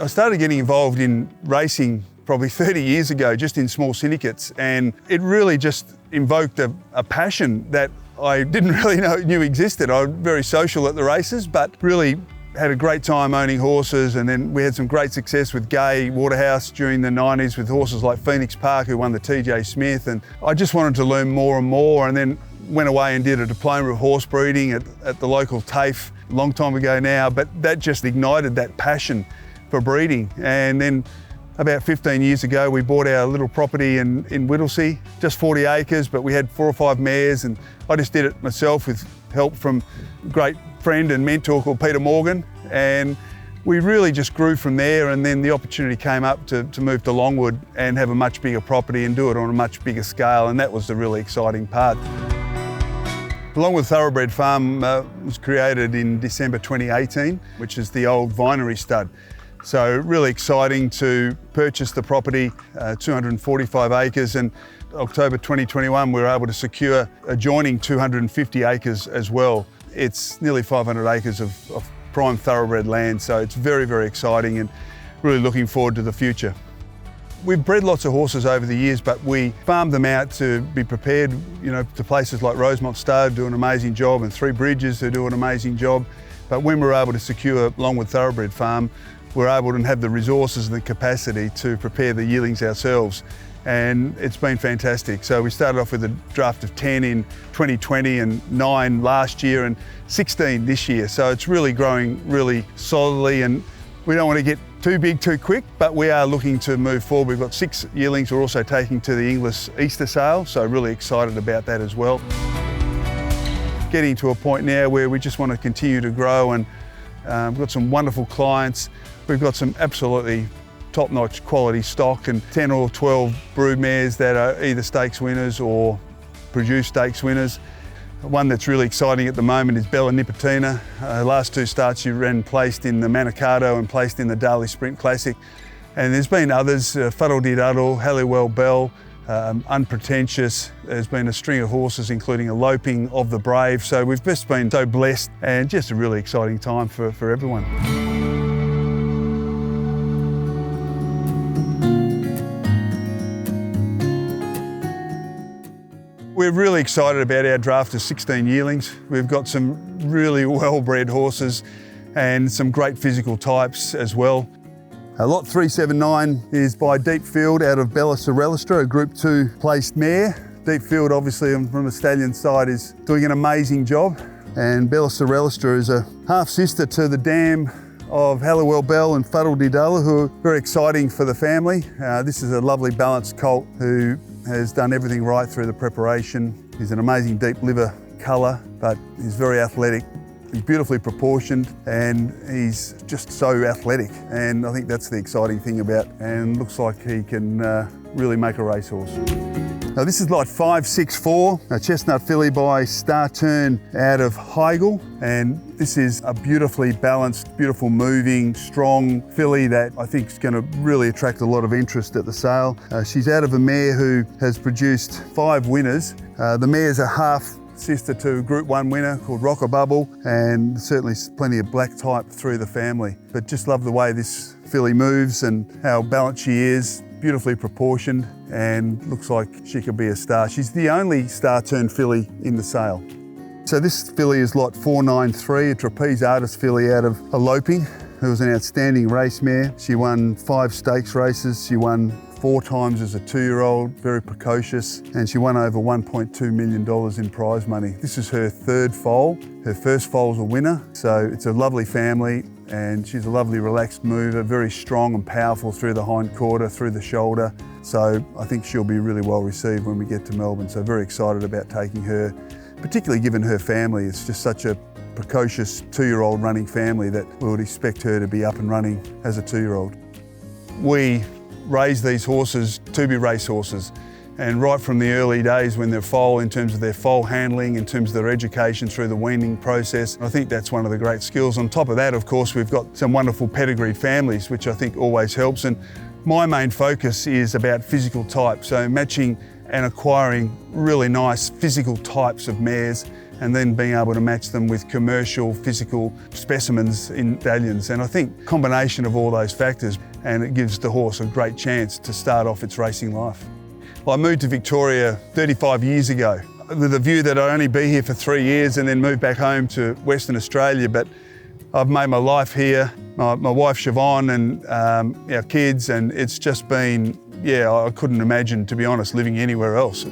I started getting involved in racing probably 30 years ago, just in small syndicates, and it really just invoked a passion that I didn't really knew existed. I was very social at the races, but really had a great time owning horses, and then we had some great success with Gay Waterhouse during the 90s with horses like Phoenix Park, who won the TJ Smith, and I just wanted to learn more and more, and then went away and did a diploma of horse breeding at the local TAFE a long time ago now, but that just ignited that passion for breeding. And then about 15 years ago, we bought our little property in Whittlesea, just 40 acres, but we had 4 or 5 mares, and I just did it myself with help from a great friend and mentor called Peter Morgan, and we really just grew from there. And then the opportunity came up to move to Longwood and have a much bigger property and do it on a much bigger scale, and that was the really exciting part. The Longwood Thoroughbred Farm was created in December 2018, which is the old vinery stud. So really exciting to purchase the property, 245 acres, and October 2021 we were able to secure adjoining 250 acres as well. It's nearly 500 acres of prime thoroughbred land, so it's very, very exciting and really looking forward to the future. We've bred lots of horses over the years, but we farmed them out to be prepared, to places like Rosemont Stud do an amazing job, and Three Bridges who do an amazing job. But when we were able to secure Longwood Thoroughbred Farm, we're able to have the resources and the capacity to prepare the yearlings ourselves, and it's been fantastic. So we started off with a draft of 10 in 2020 and 9 last year and 16 this year. So it's really growing really solidly, and we don't want to get too big too quick, but we are looking to move forward. We've got 6 yearlings we're also taking to the Inglis Easter sale, so really excited about that as well. Getting to a point now where we just want to continue to grow, and we've got some wonderful clients. We've got some absolutely top-notch quality stock, and 10 or 12 brood mares that are either stakes winners or produce stakes winners. One that's really exciting at the moment is Bella Nipotina. Last 2 starts she ran placed in the Manicato and placed in the Darley Sprint Classic. And there's been others, Fuddle Dee Duddle, Halliwell Bell, Unpretentious. There's been a string of horses including Eloping of the Brave. So we've just been so blessed, and just a really exciting time for everyone. We're really excited about our draft of 16 yearlings. We've got some really well-bred horses and some great physical types as well. Lot 379 is by Deepfield out of Bella Sorellistra, a Group 2 placed mare. Deepfield, obviously from the stallion side, is doing an amazing job. And Bella Sorellistra is a half-sister to the dam of Halliwell Bell and Fuddle Dee Duddle, who are very exciting for the family. This is a lovely balanced colt who has done everything right through the preparation. He's an amazing deep liver colour, but he's very athletic. He's beautifully proportioned, and he's just so athletic. And I think that's the exciting thing about, and looks like he can really make a racehorse. Now this is lot 564, a chestnut filly by Star Turn out of Heigl, and this is a beautifully balanced, beautiful moving, strong filly that I think is going to really attract a lot of interest at the sale. She's out of a mare who has produced 5 winners. The mare's a half sister to a Group 1 winner called Rocker Bubble, and certainly plenty of black type through the family. But just love the way this filly moves and how balanced she is. Beautifully proportioned, and looks like she could be a star. She's the only Star Turn filly in the sale. So this filly is lot 493, a trapeze artist filly out of Eloping, who was an outstanding race mare. She won 5 stakes races. She won 4 times as a 2-year-old, very precocious, and she won over $1.2 million in prize money. This is her 3rd foal. Her first foal's a winner, so it's a lovely family, and she's a lovely relaxed mover, very strong and powerful through the hind quarter, through the shoulder. So I think she'll be really well received when we get to Melbourne. So very excited about taking her, particularly given her family. It's just such a precocious 2-year-old running family that we would expect her to be up and running as a 2-year-old. We raise these horses to be racehorses. And right from the early days when they're foal, in terms of their foal handling, in terms of their education through the weaning process, I think that's one of the great skills. On top of that, of course, we've got some wonderful pedigreed families, which I think always helps. And my main focus is about physical type, so matching and acquiring really nice physical types of mares, and then being able to match them with commercial physical specimens in stallions. And I think combination of all those factors, and it gives the horse a great chance to start off its racing life. Well, I moved to Victoria 35 years ago with a view that I'd only be here for 3 years and then move back home to Western Australia, but I've made my life here, my wife Siobhan and our kids, and it's just been, I couldn't imagine, to be honest, living anywhere else.